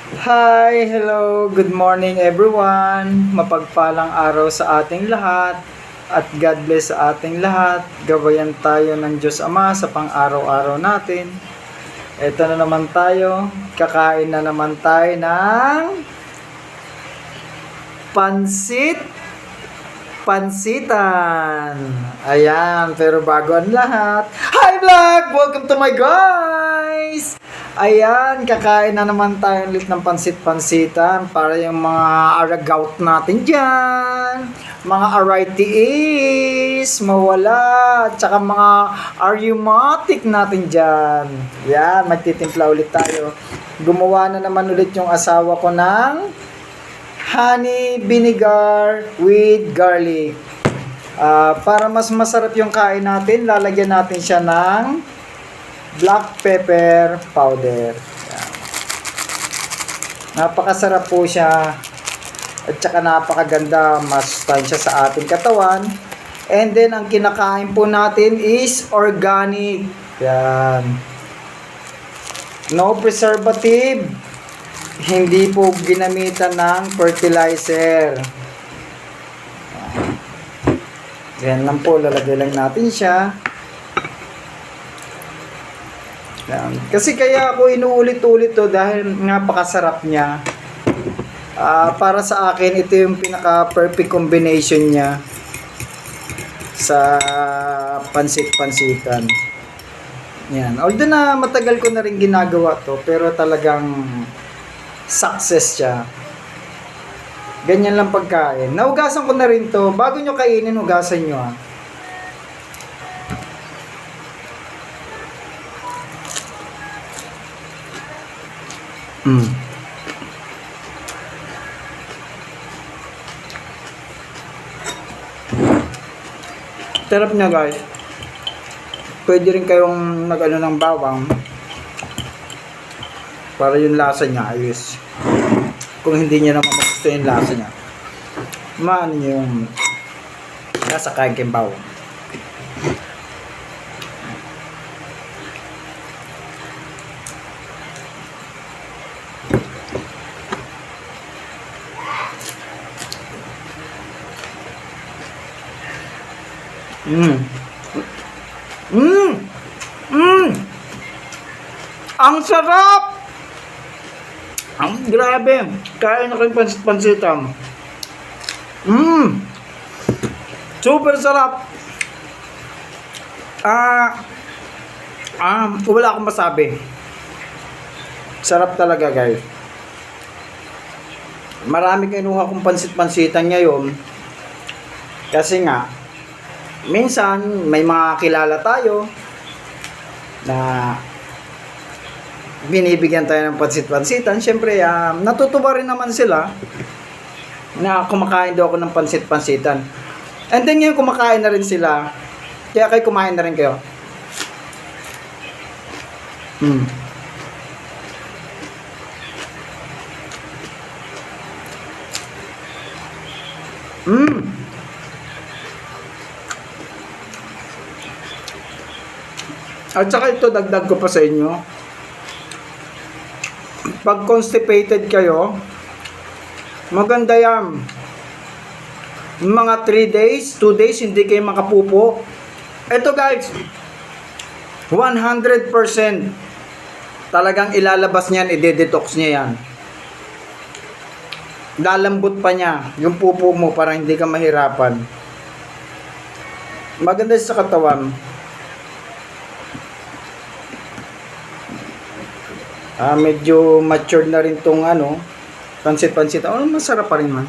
Hi, hello, good morning everyone. Mapagpalang araw sa ating lahat at God bless sa ating lahat. Gabayan tayo ng Diyos Ama sa pang-araw-araw natin. Ito na naman tayo, kakain na naman tayo ng pansit, pansitan. Ayan, pero bago ang lahat, hi vlog! Welcome to my guys! Ayan, kakain na naman tayo ulit ng pansit-pansitan para yung mga aragout natin dyan, mga arthritis, mawala, at saka mga rheumatic natin dyan. Yan, magtitimpla ulit tayo. Gumawa na naman ulit yung asawa ko ng honey vinegar with garlic. Para mas masarap yung kain natin, lalagyan natin siya ng black pepper powder. Yan. Napakasarap po siya at saka napakaganda, masustansya sa ating katawan. And then ang kinakain po natin is organic. Yan. No preservative. Hindi po ginamitan ng fertilizer. Yan lang po, lalagay lang natin siya. Yan. Kasi kaya ako inuulit-ulit to dahil napakasarap niya. Para sa akin, ito yung pinaka-perfect combination niya sa pansit-pansitan. Yan. Although na matagal ko na rin ginagawa to, pero talagang success siya. Ganyan lang pagkain. Naugasan ko na rin to. Bago nyo kainin, hugasan nyo . Sarap niya guys. Pwede rin kayong nag-ano ng bawang para yung lasa niya ayos. Kung hindi niya naman gusto yung lasa niya, maano yung lasa kain kayong bawang. Ang sarap! Ang grabe! Kain na kayong pansit-pansitan. Super sarap! Wala akong masabi. Sarap talaga guys. Marami kinuha kong pansit-pansitan ngayon. Kasi nga, minsan may mga kilala tayo na binibigyan tayo ng pansit-pansitan. Siyempre, natutuwa rin naman sila na kumakain daw ako ng pansit-pansitan. And then ngayon kumakain na rin sila. Kaya kayo kumain na rin kayo. At saka ito, dagdag ko pa sa inyo. Pag constipated kayo, maganda yan. Mga 3 days, 2 days, hindi kayo makapupo. Ito guys, 100% talagang ilalabas niyan, ide-detox niya yan. Lalambot pa niya yung pupo mo para hindi ka mahirapan. Maganda sa katawan. Medyo matured na rin tong pansit-pansit. Masarap pa rin man.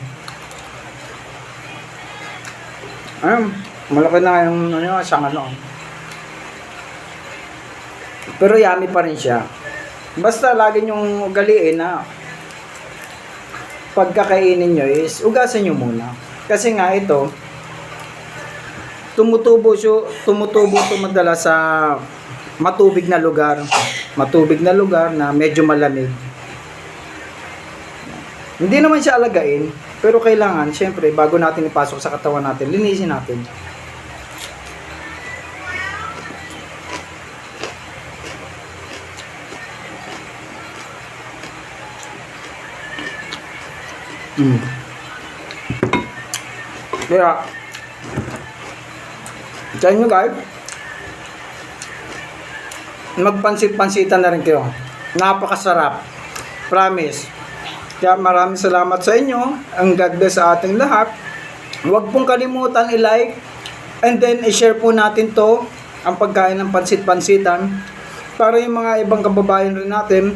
Malaki na yung isang Pero yummy pa rin siya. Basta lagi nyong ugaliin na pagkakainin nyo is ugasan nyo muna. Kasi nga ito, tumutubo ito madalas sa matubig na lugar na medyo malamig. Hindi naman siya alagain, pero kailangan syempre bago natin ipasok sa katawan natin, linisin natin. Mm. Kaya, sa inyo guys, magpansit-pansitan na rin kayo. Napakasarap. Promise. Kaya maraming salamat sa inyo. Ang God bless sa ating lahat. Huwag pong kalimutan i-like and then i-share po natin to, ang pagkain ng pansit-pansitan, para yung mga ibang kababayan rin natin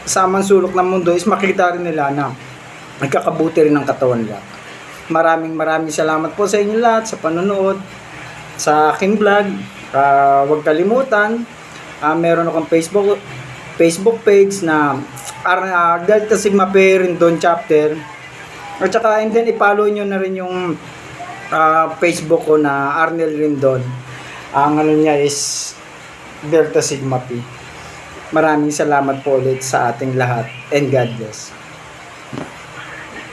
sa sulok ng mundo is makita rin nila na nagkakabuti rin ng katawan nila. Maraming salamat po sa inyo lahat sa panonood sa aking vlog. Huwag kalimutan, meron akong Facebook page na Delta Sigma Pi Rendon Chapter. At saka and then i-follow nyo na rin yung Facebook ko na Arnel Rendon. Ang ano niya is Delta Sigma Pi. Maraming salamat po ulit sa ating lahat and God bless.